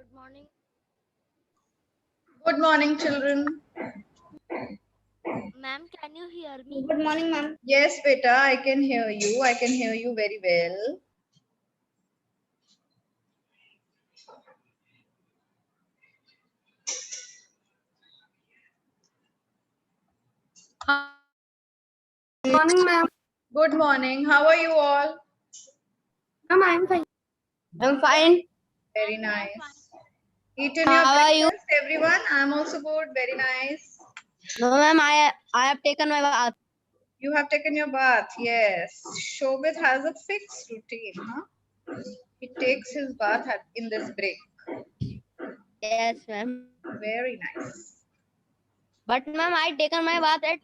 Good morning. Good morning, children. Ma'am, can you hear me? Good morning, ma'am. Yes, beta, I can hear you. I can hear you very well. Good morning, ma'am. Good morning. How are you all? Ma'am, I'm fine. I'm fine. Very Ma'am, we are fine. nice. Eaten your How are you? breakfast, everyone? I'm also good. Very nice. No, ma'am. I have taken my bath. You have taken your bath. Yes. Shobit has a fixed routine, huh? He takes his bath in this break. Yes, ma'am. Very nice. But ma'am, I taken my bath at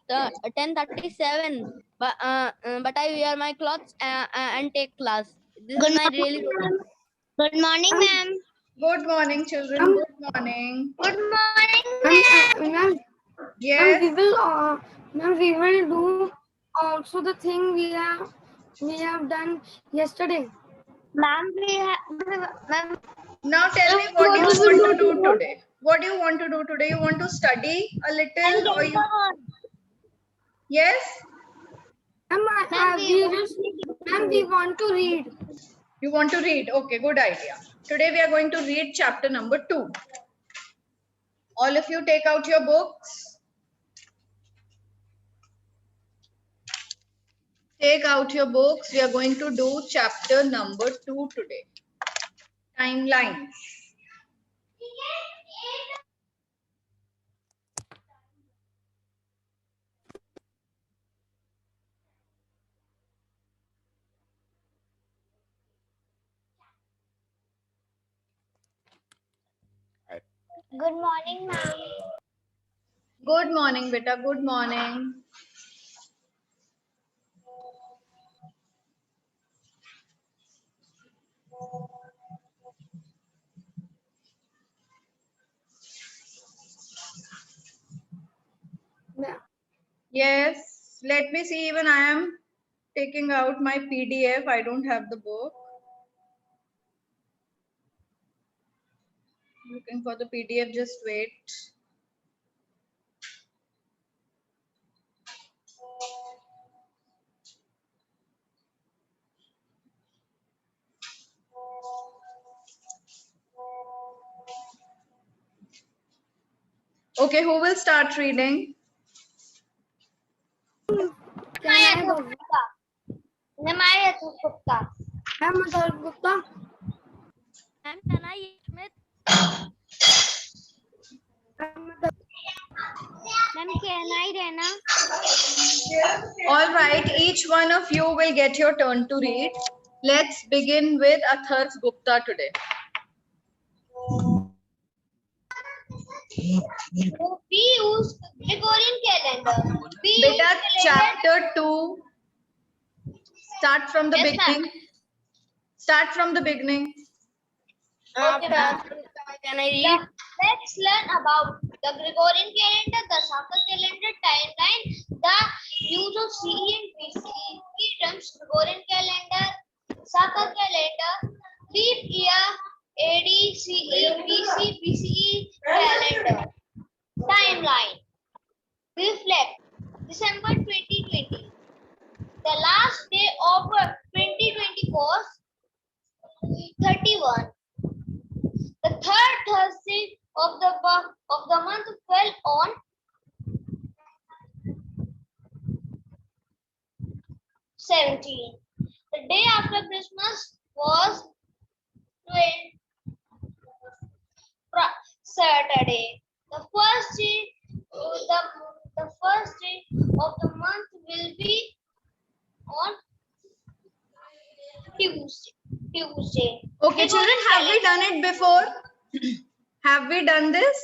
10:37. But I wear my clothes and take class. This is my daily routine. Good morning, ma'am. Good morning, children. Good morning. Good morning, Ma'am, Yes. we will do also the thing we have done yesterday. ma'am. Ma'am, Now tell me what you want to do today. What do you want to do today? You want to study a little or you yes? Ma'am, We want to read. You want to read? Okay, good idea. Today we are going to read chapter number 2. All of you take out your books. Take out your books. We are going to do chapter number 2 today. Timelines. good morning, ma'am. Good morning, beta. Good morning. Yes, let me see. Even I am taking out my PDF. I don't have the book. Looking for the PDF. Just wait. Okay, who will start reading? Namaya Gupta. Namaya Gupta. Ma'am, Gupta. Ma'am, can I Smith? Ma'am, can I Rena? All right, each one of you will get your turn to read. Let's begin with Atharv Gupta today. We use Gregorian calendar. Beta, chapter 2. Start from the Yes, ma'am. beginning. Start from the beginning. Okay, ma'am. Can I read? Let's learn about the Gregorian calendar, the Shaka calendar, timeline, the use of CE and BCE. Key terms: Gregorian calendar, Shaka calendar, leap year, AD, CE, BC, BCE calendar. Timeline. Reflect. December 2020. The last day of 2020 was 31. The third Thursday of the month fell on 17. The day after Christmas was 12, Saturday. The first day, the first day of the month will be on Tuesday. Okay, children, have we done it before? Have we done this?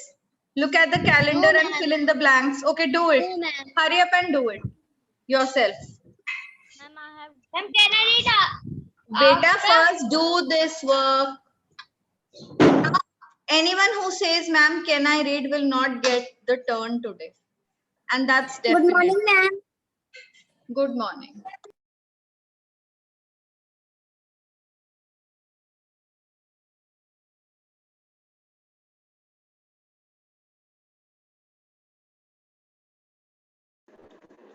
Look at the calendar and fill in the blanks. Okay, do it. No, ma'am. Hurry up and do it yourself. Ma'am, Ma'am, can I read Beta, first do this work. Now, anyone who says, ma'am, can I read will not get the turn today. And that's definite. Good morning, ma'am. Good morning.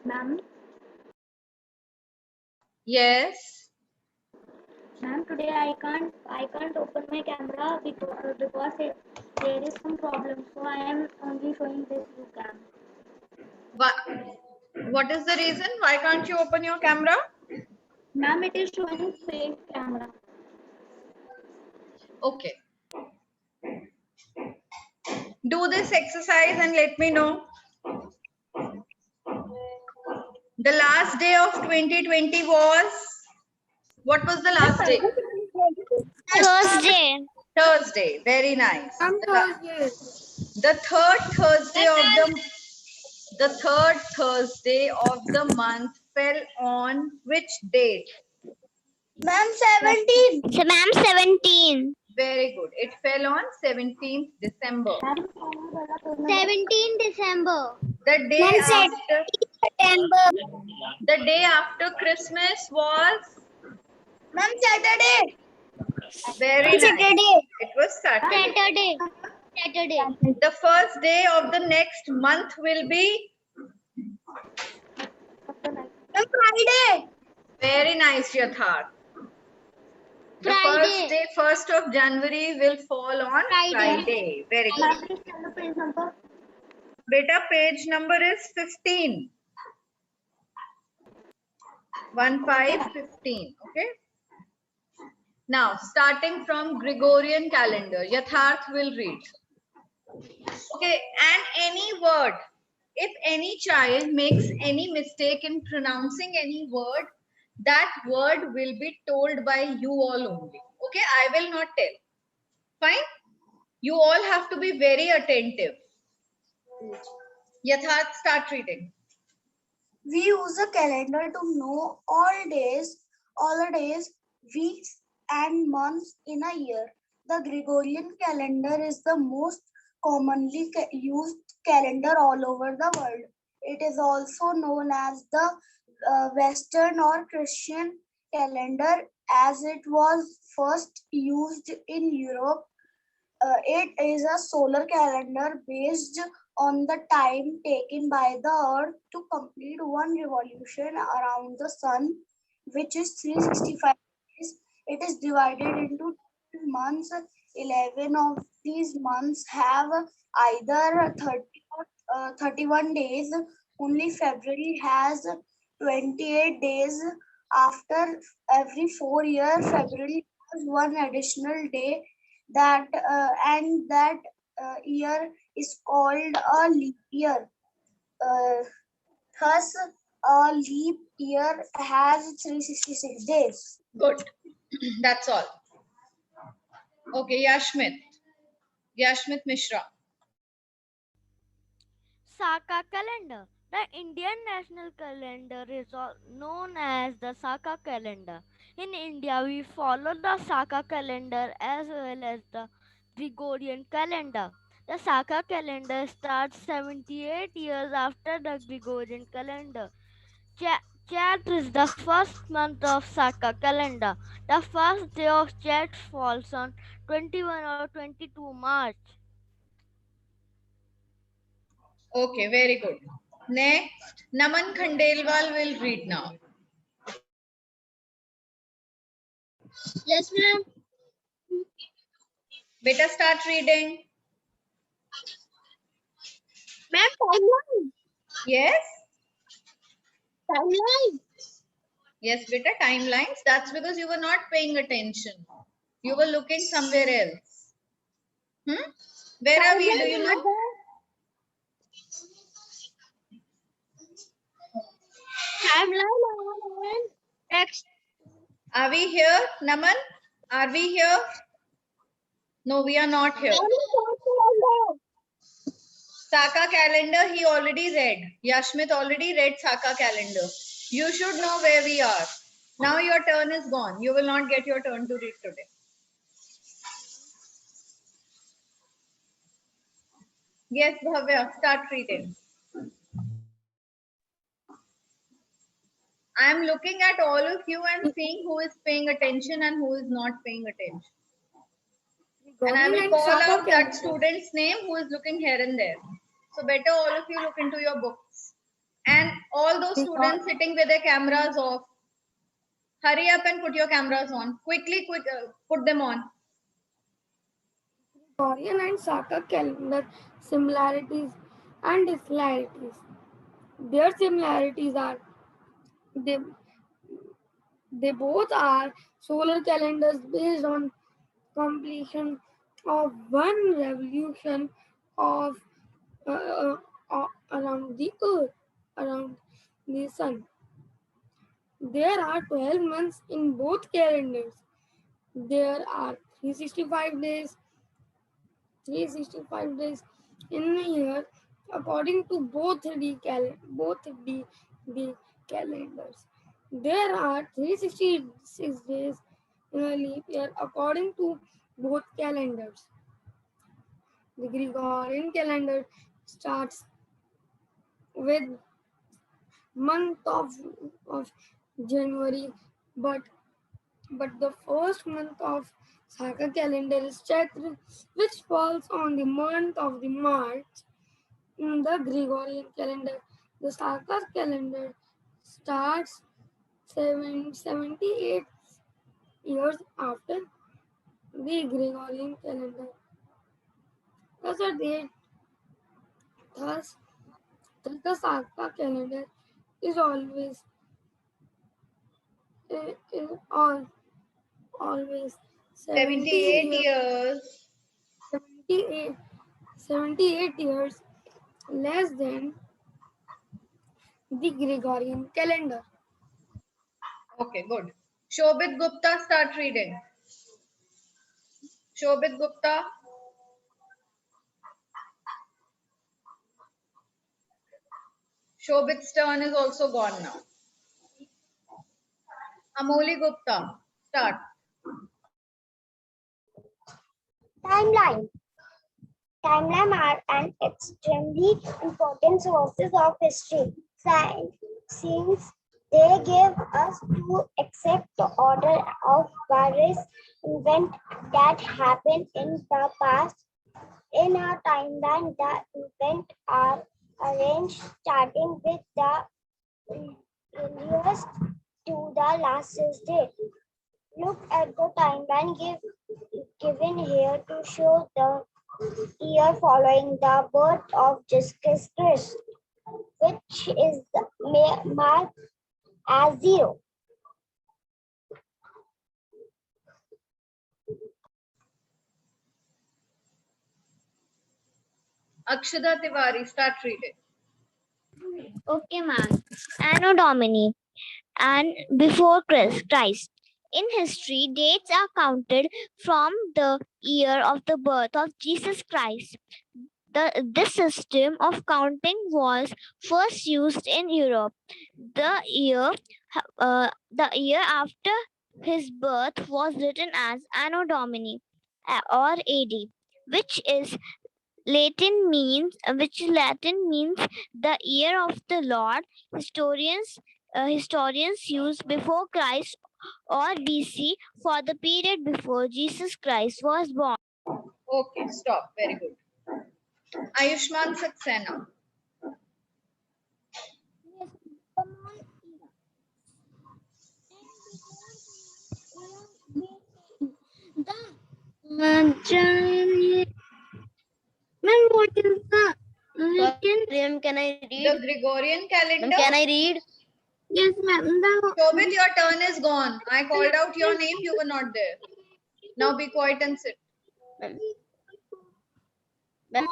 Ma'am, Yes. ma'am, today I can't open my camera because there is some problem. So I am only showing this view cam. What is the reason? Why can't you open your camera? Ma'am, it is showing fake camera. Okay. Do this exercise and let me know. The last day of 2020 was, what was the last day? Thursday. Thursday. Very nice. The third Thursday of the month fell on which date? Ma'am, 17. So, ma'am, 17. Very good. It fell on 17th December. 17 December. The day Ma'am, after September. the day after Christmas was Ma'am, Saturday. very nice. Saturday. It was Saturday. Saturday. Saturday. The first day of the next month will be Ma'am, Friday. very nice, Yatharth. The Friday. first day, 1st of January, will fall on Friday. Very good. Ma'am, please tell the page number. Beta, page number is 15. 1515. Okay. Now, starting from Gregorian calendar, Yatharth will read. Okay, and any word, if any child makes any mistake in pronouncing any word, that word will be told by you all only. Okay, I will not tell. Fine? You all have to be very attentive. Yatharth, start reading. We use a calendar to know all the days, weeks, and months in a year. The Gregorian calendar is the most commonly used calendar all over the world. It is also known as the Western or Christian calendar as it was first used in Europe. It is a solar calendar based on the time taken by the Earth to complete one revolution around the Sun, which is 365 days. It is divided into 12 months. 11 of these months have either 30 or 31 days. Only February has 28 days. After every 4 years, February has one additional day that year is called a leap year. Thus, a leap year has 366 days. Good. That's all. Okay, Yashmit. Yashmit Mishra. Saka calendar. The Indian national calendar is known as the Saka calendar. In India, we follow the Saka calendar as well as the Gregorian calendar. The Saka calendar starts 78 years after the Gregorian calendar. Chat is the first month of Saka calendar. The first day of Chat falls on 21 or 22 March. Okay, very good. Next, Naman Khandelwal will read now. Yes, ma'am. Beta, start reading. Ma'am, timeline. Yes? Timeline. Yes, beta, timelines. That's because you were not paying attention. You were looking somewhere else. Where are we? Do you know? Timeline. Next. Are we here, Naman? Are we here? No, we are not here. Saka calendar, he already read. Yashmit already read Saka calendar. You should know where we are. Now your turn is gone. You will not get your turn to read today. Yes, Bhavya, start reading. I am looking at all of you and seeing who is paying attention and who is not paying attention. And I will call out that student's name who is looking here and there. So better all of you look into your books And all those students sitting with their cameras off, hurry up and put your cameras on. Quickly, put them on. Gregorian and Saka calendar similarities and dissimilarities. Their similarities are they, they both are solar calendars based on completion of one revolution of around the earth, around the sun. There are 12 months in both calendars. There are 365 days in a year according to both the calendars. There are 366 days in a leap year according to both calendars. The Gregorian calendar starts with month of January, but the first month of Saka calendar is Chaitra, which falls on the month of the March. In the Gregorian calendar, the Saka calendar starts 78 years after the Gregorian calendar. Thus, a date, thus, thus the Saka calendar is always is always 78 years, years. 78, 78 years less than the Gregorian calendar. Okay, good. Shobit Gupta, start reading. Shobit Gupta. Shobit's turn is also gone now. Amoli Gupta, start. Timeline. Timeline are an extremely important sources of history, since they give us to accept the order of various events that happened in the past. In a timeline, the events are arranged starting with the earliest to the lastest date. Look at the timeline given here to show the year following the birth of Jesus Christ, which is marked as 0. Akshada Tiwari, start reading. Okay, ma'am. Anno Domini and before Christ. In history, dates are counted from the year of the birth of Jesus Christ. This system of counting was first used in Europe. The year after his birth was written as Anno Domini or AD, which is which Latin means the year of the Lord. Historians use before Christ or BC for the period before Jesus Christ was born. Okay, stop. Very good. Ayushman Saxena. Ma'am, what is the written? Can I The read? Gregorian calendar. Can I read? Yes, ma'am. Shobit, your turn is gone. I called out your name. You were not there. Now be quiet and sit. I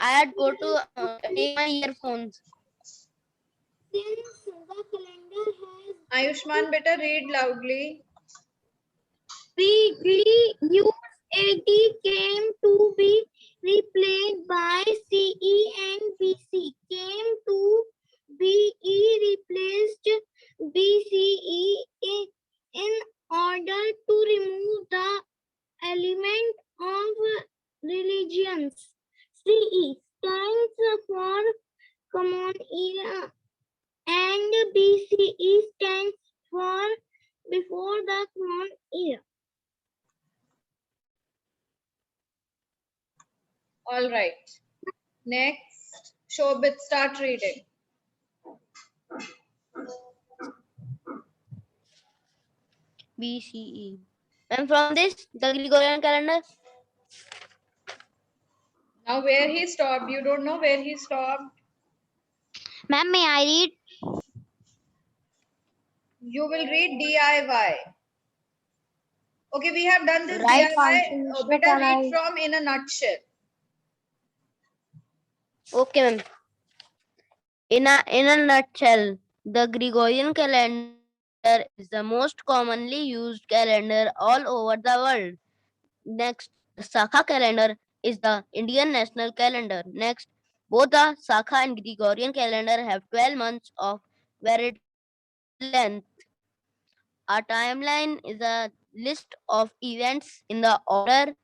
had go to take my earphones. Since the calendar has Ayushman, better read loudly. weekly use, AD came to be replaced by CE and BC came to BE replaced BCE in order to remove the element of religions. CE stands for common era and BCE stands for before the common era. All right. Next. Shobit, start reading. BCE. And from this, the Gregorian calendar. Now where he stopped, you don't know where he stopped. Ma'am, may I read? You will read DIY. Okay, we have done this Right. DIY. Beta, read from in a nutshell. Okay, ma'am. In a nutshell, the Gregorian calendar is the most commonly used calendar all over the world. Next, the Sakha calendar is the Indian national calendar. Next, both the Sakha and Gregorian calendar have 12 months of varied length. A timeline is a list of events in the order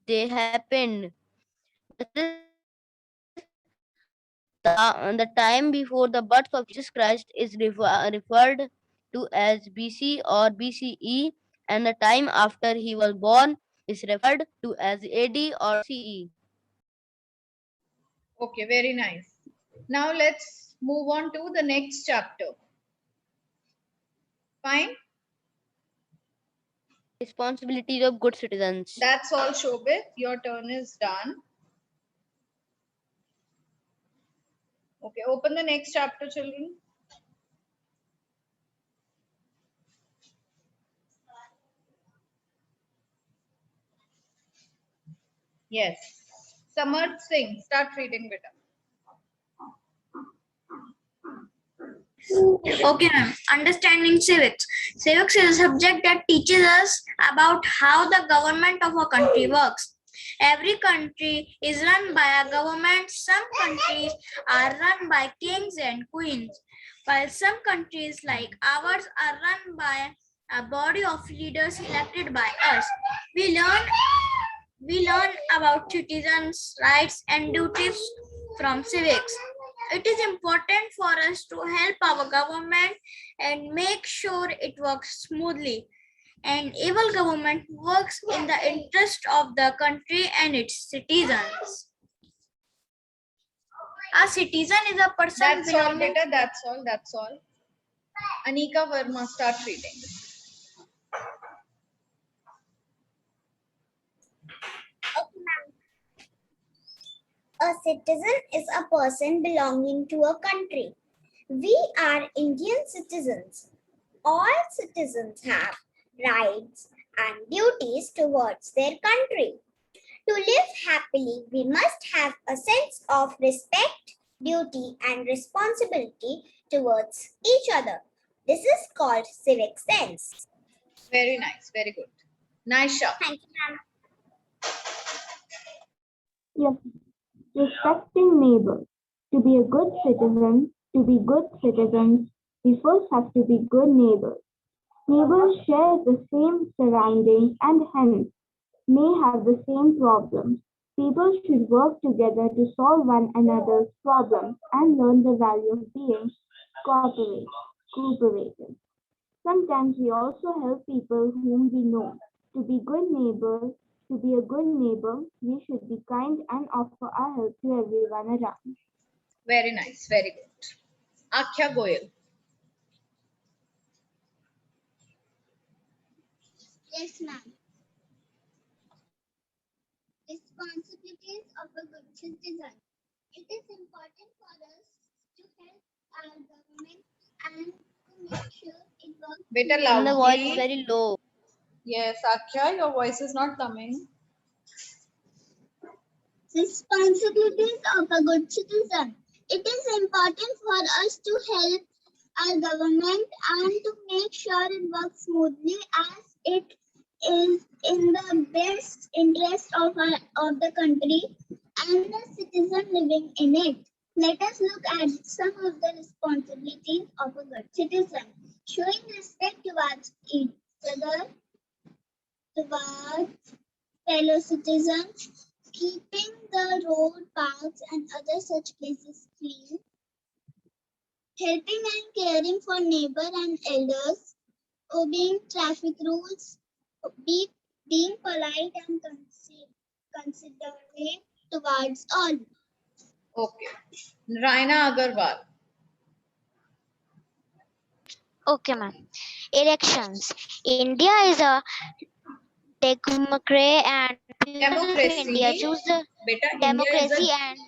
they happened. The time before the birth of Jesus Christ is referred to as BC or BCE, and the time after he was born is referred to as AD or CE. Okay, very nice. Now let's move on to the next chapter. Fine? Responsibilities of good citizens. That's all, Shobit. Your turn is done. Okay, open the next chapter, children. Yes. Samarth Singh, start reading, beta. Okay, ma'am. Understanding civics. Civics is a subject that teaches us about how the government of a country works. Every country is run by a government. Some countries are run by kings and queens, while some countries like ours are run by a body of leaders elected by us. We learn about citizens' rights and duties from civics. It is important for us to help our government and make sure it works smoothly. An able government works in the interest of the country and its citizens. A citizen is a person That's all, belonging. beta. That's all. Anika Verma, start reading. A citizen is a person belonging to a country. We are Indian citizens. All citizens have rights and duties towards their country. To live happily, we must have a sense of respect, duty, and responsibility towards each other. This is called civic sense. Very nice, very good. Naisha. Thank you, ma'am. Yes. Respecting neighbors. To be a good citizen, to be good citizens, we first have to be good neighbors. Neighbors share the same surroundings and hence may have the same problems. People should work together to solve one another's problems and learn the value of being cooperative. Sometimes we also help people whom we know. To be good neighbors, to be a good neighbor, we should be kind and offer our help to everyone around. Very nice, very good. Akhya Goyal. Yes, ma'am. Responsibilities of a good citizen. It is important for us to help our government and to make sure it works. Beta And the voice is loudly. very low. Yes, Akhya, your voice is not coming. Responsibilities of a good citizen. It is important for us to help our government and to make sure it works smoothly as it is in the best interest of the country and the citizen living in it. Let us look at some of the responsibilities of a good citizen. Showing respect towards each other, towards fellow citizens, keeping the road, paths, and other such places clean, helping and caring for neighbor and elders, obeying traffic rules, being polite and considerate towards all. Okay. Raina Agarwal. Okay, ma'am. Elections. India is a democracy and people of India Democracy. choose the Beta, India is a democracy and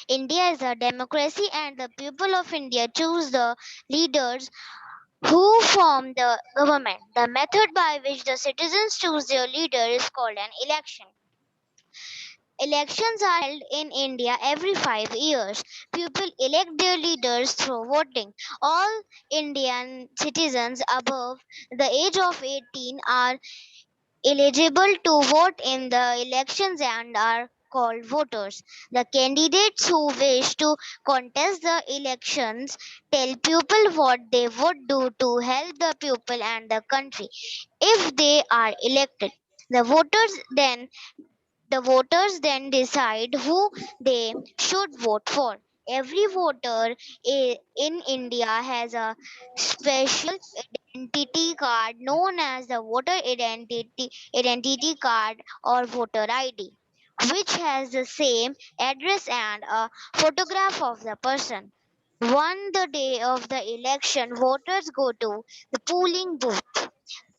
India is a democracy and the people of India choose the leaders who form the government. The method by which the citizens choose their leader is called an election. Elections are held in India every 5 years. People elect their leaders through voting. All Indian citizens above the age of 18 are eligible to vote in the elections and are called voters. The candidates who wish to contest the elections tell people what they would do to help the people and the country if they are elected. The voters then the voters then decide who they should vote for. Every voter in India has a special identity card known as the voter identity card or voter ID, which has the same address and a photograph of the person. On the day of the election, voters go to the polling booth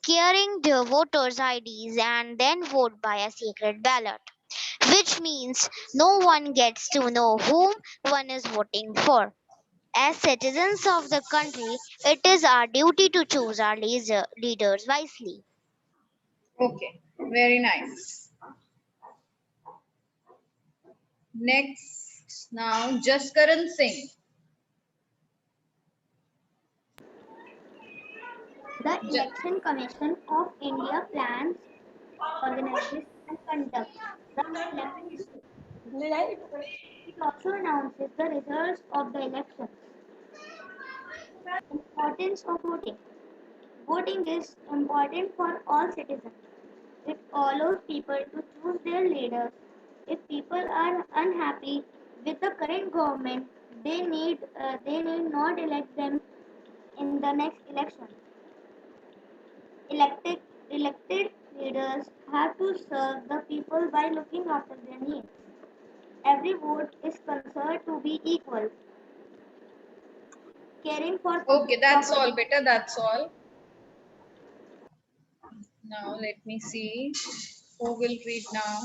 carrying their voters' IDs and then vote by a secret ballot, which means no one gets to know whom one is voting for. As citizens of the country, it is our duty to choose our leaders wisely. Okay. Very nice. Next, now Jaskaran Singh. The Ja- Election Commission of India plans, organizes, and conducts the elections. It also announces the results of the elections. Importance of voting. Voting is important for all citizens. It allows people to choose their leaders. If people are unhappy with the current government, they need not elect them in the next election. Elected elected leaders have to serve the people by looking after their needs. Every vote is considered to be equal. Caring for Okay, public that's property. all, beta. That's all. Now let me see who will read now.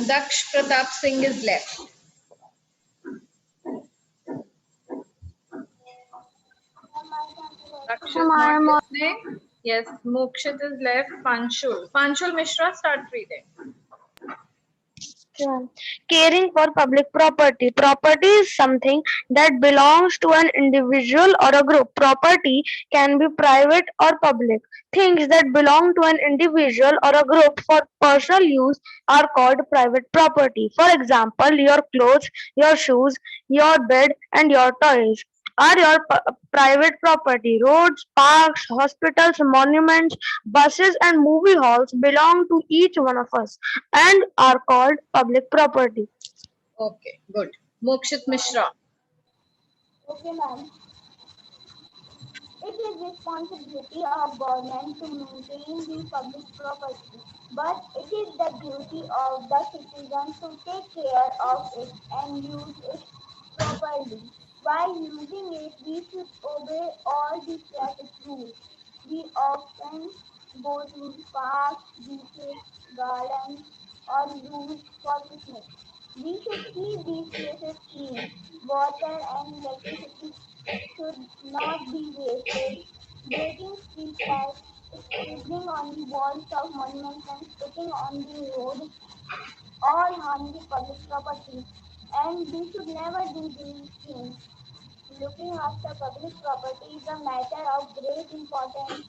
Daksh Pratap Singh is left. Daksh is not listening. Yes, Mokshit is left. Panchul. Panchul Mishra, start reading. Caring for public property. Property is something that belongs to an individual or a group. Property can be private or public. Things that belong to an individual or a group for personal use are called private property. For example, your clothes, your shoes, your bed, and your toys are your private property. Roads, parks, hospitals, monuments, buses, and movie halls belong to each one of us and are called public property. Okay, good. Mokshit Mishra. Okay, ma'am. It is responsibility of government to maintain the public property, but it is the duty of the citizens to take care of it and use it properly. While using it, we should obey all the traffic rules. We often go to parks, beaches, gardens, or zoos for picnic. We should keep these places clean. Water and electricity should not be wasted. Breaking street lights, scribbling on the walls of monuments and spitting on the road all harm the public property. And we should never do these things. Looking after public property is a matter of great importance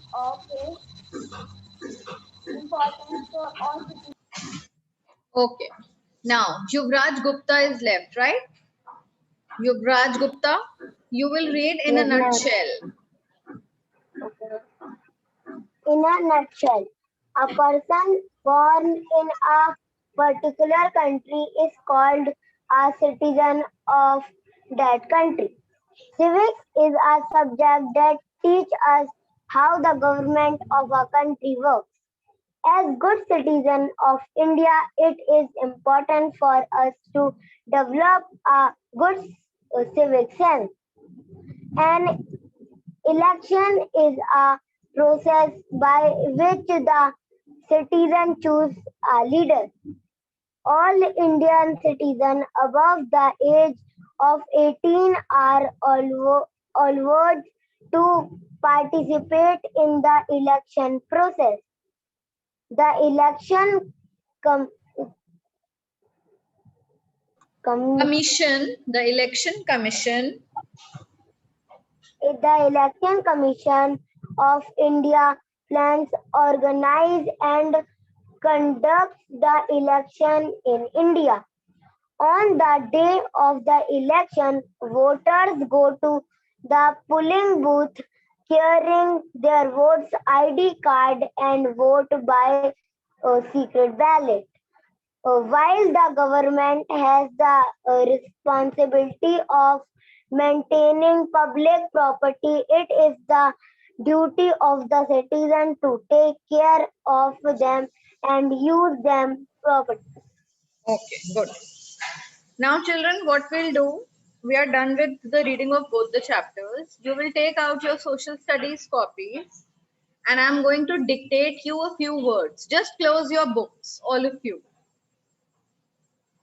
for all citizens. Okay. Now, Yuvraj Gupta is left, right? Yuvraj Gupta, you will read in a Yes, ma'am. nutshell. In a nutshell, a person born in a particular country is called a citizen of that country. Civics is a subject that teach us how the government of a country works. As good citizens of India, it is important for us to develop a good civic sense. An election is a process by which the citizen choose a leader. All Indian citizens above the age of 18 are allowed to participate in the election process. The election com- com- The election commission the Election Commission of India plans, organize and conducts the election in India. On the day of the election, voters go to the polling booth carrying their votes ID card and vote by a secret ballot. While the government has the responsibility of maintaining public property, it is the duty of the citizen to take care of them and use them properly. Okay, good. Now, children, what we'll do, we are done with the reading of both the chapters. You will take out your social studies copies and I'm going to dictate you a few words. Just close your books, all of you.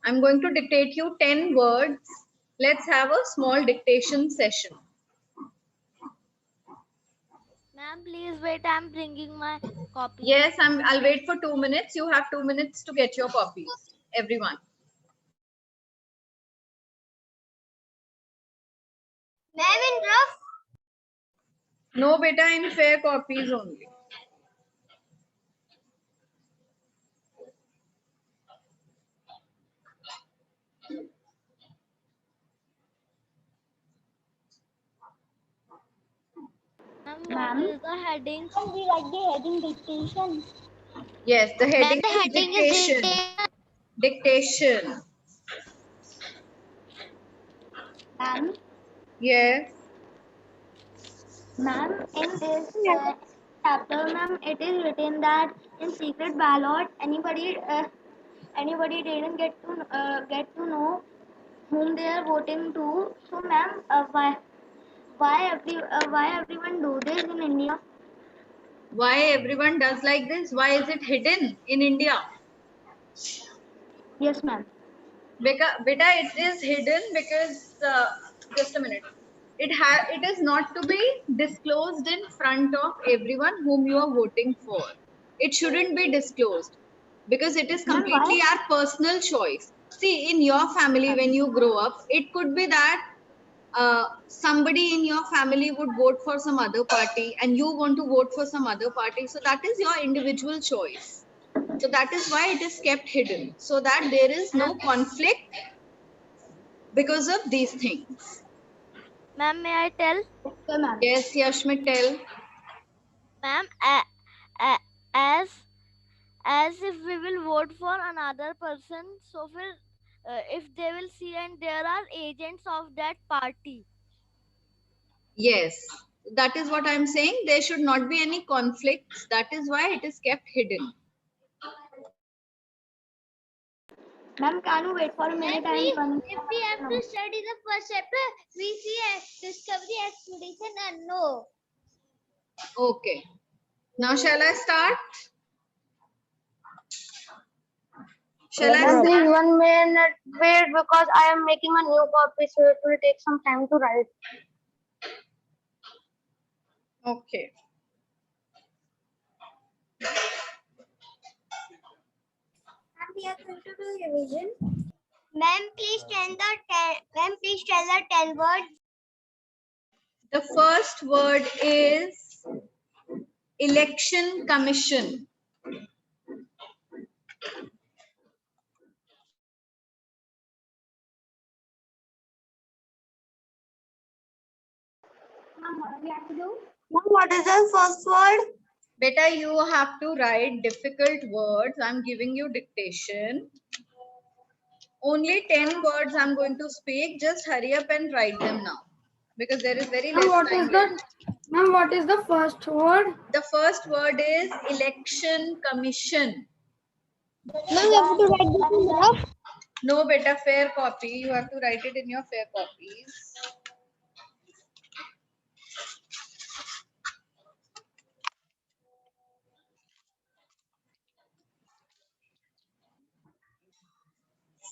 I'm going to dictate you 10 words. Let's have a small dictation session. Ma'am, please wait. I'm bringing my copy. Yes, I'll wait for 2 minutes. You have 2 minutes to get your copies, everyone. Ma'am, in rough. No, beta, in fair copies only. Ma'am, what is the heading? We like the heading dictation. Yes, the heading The is heading is dictation. Dictation. Ma'am, Yes. ma'am, in this chapter, ma'am, it is written that in secret ballot, anybody didn't get to know whom they are voting to. So, ma'am, why everyone do this in India? Why everyone does like this? Why is it hidden in India? Yes, ma'am. Beta, it is hidden because, just a minute. It is not to be disclosed in front of everyone whom you are voting for. It shouldn't be disclosed because it is completely our personal choice. See, in your family, when you grow up, it could be that somebody in your family would vote for some other party and you want to vote for some other party. So that is your individual choice. So that is why it is kept hidden, so that there is no conflict because of these things. Ma'am, may I tell? Okay, ma'am. Yes, Yashmi, tell. Ma'am, as if we will vote for another person, so if they will see and there are agents of that party. Yes, that is what I'm saying. There should not be any conflicts. That is why it is kept hidden. Ma'am, can you wait for a minute? If we have to study the first chapter, we see discovery, expedition, and no. Okay. Now shall I start? Shall I Ma'am, start? please 1 minute wait because I am making a new copy, so it will take some time to write. Okay. Ma'am, we are going to do revision. Ma'am, please tell the 10 words. The first word is election commission. Ma'am, what do we have to do? Ma'am, what is the first word? Beta, you have to write difficult words. I'm giving you dictation. Only 10 words I'm going to speak. Just hurry up and write them now. Because there is very less What time is the left. Ma'am, what is the first word? The first word is election commission. Ma'am, you have to write this in rough. No, beta, fair copy. You have to write it in your fair copies.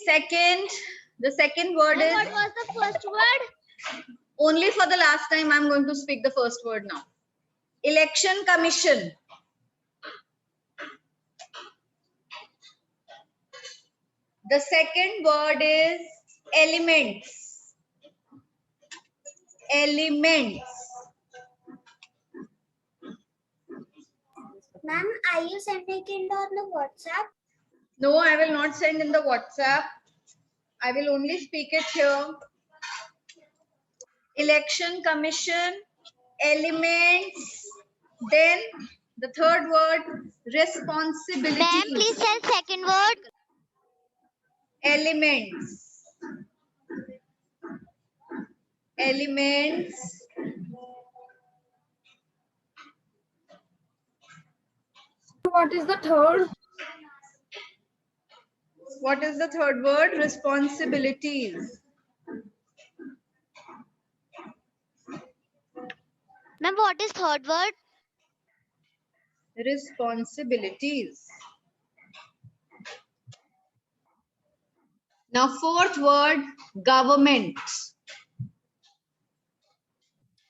Second, the second word is What was the first word? only for the last time. I'm going to speak the first word now. Election commission. The second word is elements. Elements. Ma'am, are you sending it on the WhatsApp? No, I will not send in the WhatsApp. I will only speak it here. Election commission, elements. Then the third word, responsibilities. Ma'am, please tell second word. Elements. Elements. What is the third? What is the third word? Responsibilities. Ma'am, what is third word? Responsibilities. Now fourth word, government.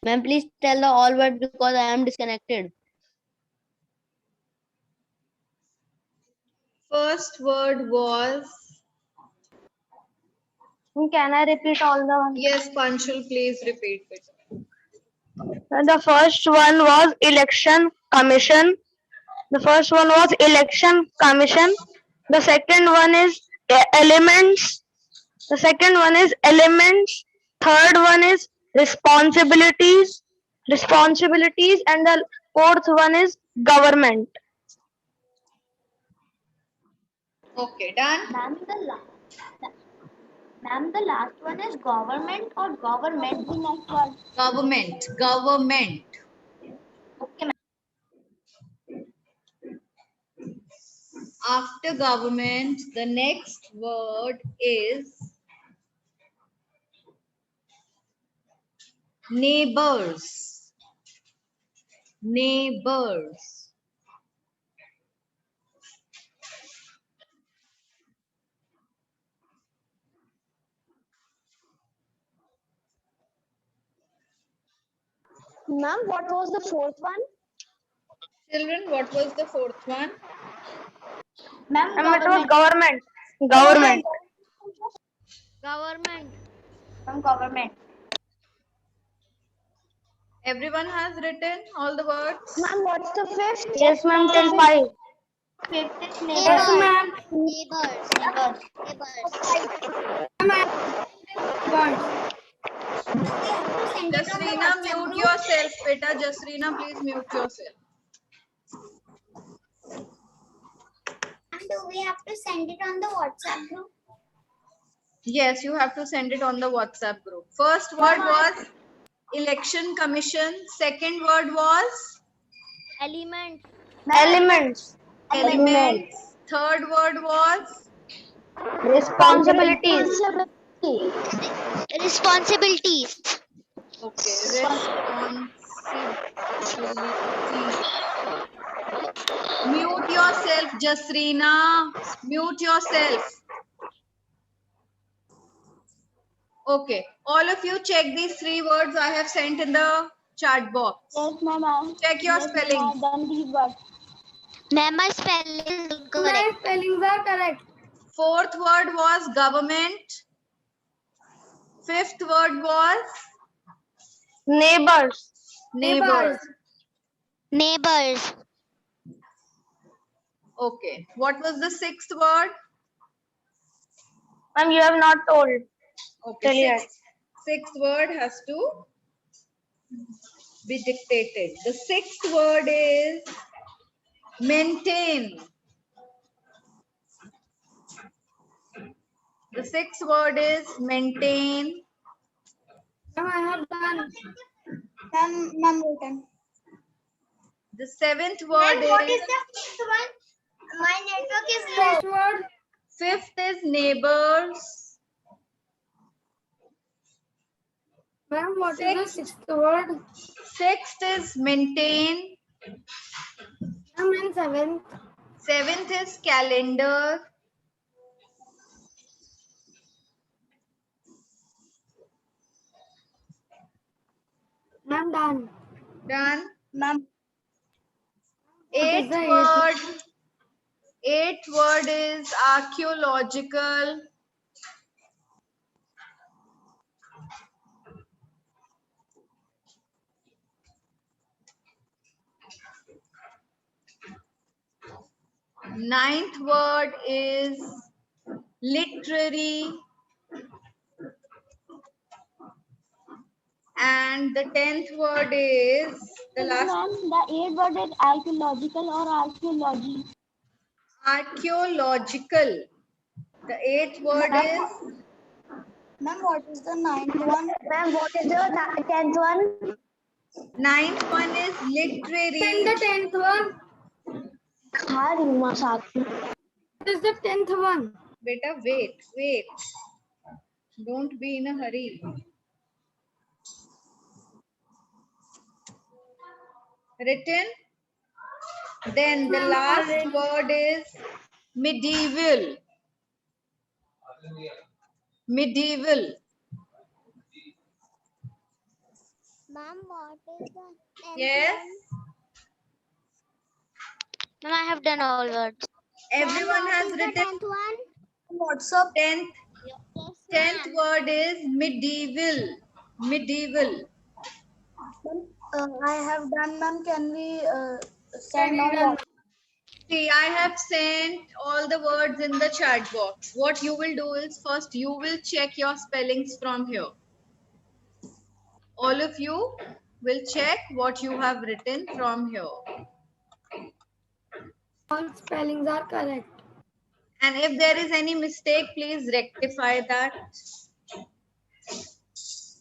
Ma'am, please tell the all word because I am disconnected. First word was, Can I repeat all the? yes, Panchal, please repeat it. The first one was election commission. The first one was election commission. The second one is elements. The second one is elements. Third one is responsibilities. Responsibilities, and the fourth one is government. Okay, done. Ma'am, the last one is government or government. The next one. Government. Government. Okay, ma'am. After government, the next word is neighbors. Neighbors. Ma'am, what was the fourth one? Children, what was the fourth one? Ma'am, And it was government. Government. Government. Ma'am, government. Everyone has written all the words? Ma'am, what's the fifth? Yes, ma'am. Till 5. Fifth is Yes, neighbors. ma'am. Neighbors. Words. Jasrina, mute yourself, beta. Jasrina, please mute yourself. Do we have to send it on the WhatsApp group? Yes, you have to send it on the WhatsApp group. First word was election commission. Second word was Elements. Elements. elements. Third word was Responsibilities. Responsibilities. okay. Responsibilities. Mute yourself, Jasrina. Mute yourself. Okay. All of you check these 3 words I have sent in the chat box. Yes, ma'am. Check your spelling. Done these words. Ma'am, my spelling is My correct. spellings are correct. Fourth word was government. Fifth word was Neighbors. neighbors. Neighbors. Okay. What was the sixth word? Ma'am, you have not told. Okay. Tell yet. Sixth word has to be dictated. The sixth word is maintain. The sixth word is maintain. Ma'am, I have done. Ma'am, written. The seventh word What is, is the fifth one? My network is Next word. fifth is neighbors. Ma'am, what is the sixth word? Sixth is maintain. Ma'am, and seventh. Seventh is calendar. Ma'am, done. Done. Ma'am, Eighth the eighth? word. Eighth word is archaeological. Ninth word is literary. And the 10th word is the last. the eighth word is archaeological or archaeology. Archaeological. The 8th word is. ma'am, what is the ninth one? Ma'am, what is the 10th one? 9th one is And literary. the 10th one. What is the 10th one? Beta, wait. Don't be in a hurry. Written. Then the last word is medieval. Medieval. Ma'am, what is the 10th Yes. Ma'am, I have done all words. Everyone has written. 10th one? What's up? 10th word is medieval. Medieval. I have done, ma'am. Can we send on WhatsApp? See, I have sent all the words in the chat box. What you will do is first you will check your spellings from here. All of you will check what you have written from here. All spellings are correct. And if there is any mistake, please rectify that.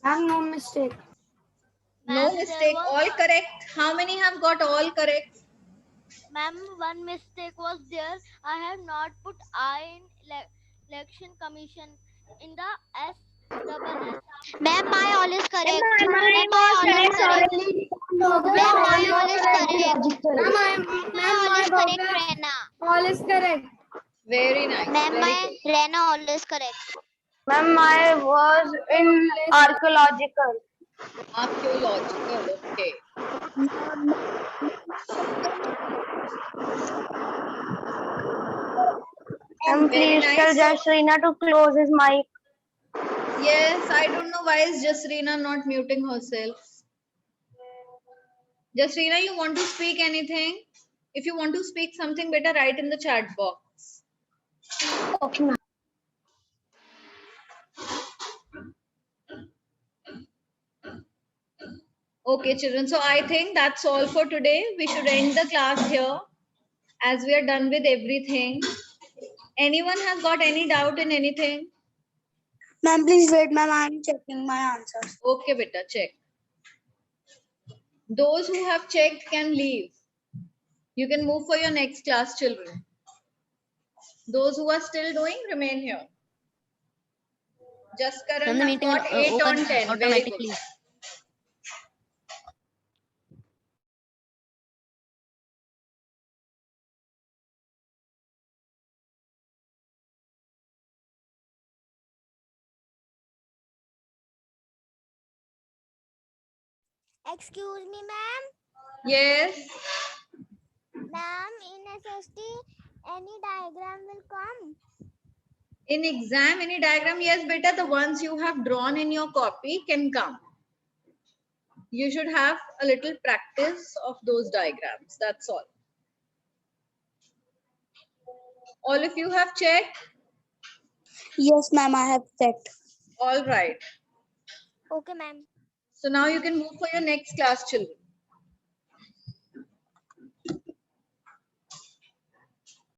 Ma'am, no mistake. No Ma'am, there mistake, was- all correct. How many have got all correct? Ma'am, one mistake was there. I have not put I in election commission in the S double S. Ma'am, my all is correct. Ma'am, my all is correct. Ma'am, My all is correct. my My all is correct, Rena. all is correct. Very nice. Ma'am, Very my good. Rena all is correct. Ma'am, I was in archaeological. Archaeological, okay. And Very please tell nice. So, Jasrina to close his mic. yes, I don't know why is Jasrina not muting herself. Jasrina, you want to speak anything? If you want to speak something, better write in the chat box. Okay, ma'am. Okay, children. So I think that's all for today. We should end the class here as we are done with everything. Anyone has got any doubt in anything? Ma'am, please wait, ma'am. I'm checking my answers. Okay, beta, check. Those who have checked can leave. You can move for your next class, children. Those who are still doing, remain here. Just Karan has got 8 on 10. Very good. Excuse me, ma'am. Yes. Ma'am, in SST, any diagram will come. In exam, any diagram, yes, beta, the ones you have drawn in your copy can come. You should have a little practice of those diagrams. That's all. All of you have checked? Yes, ma'am. I have checked. All right. Okay, ma'am. So now you can move for your next class, children.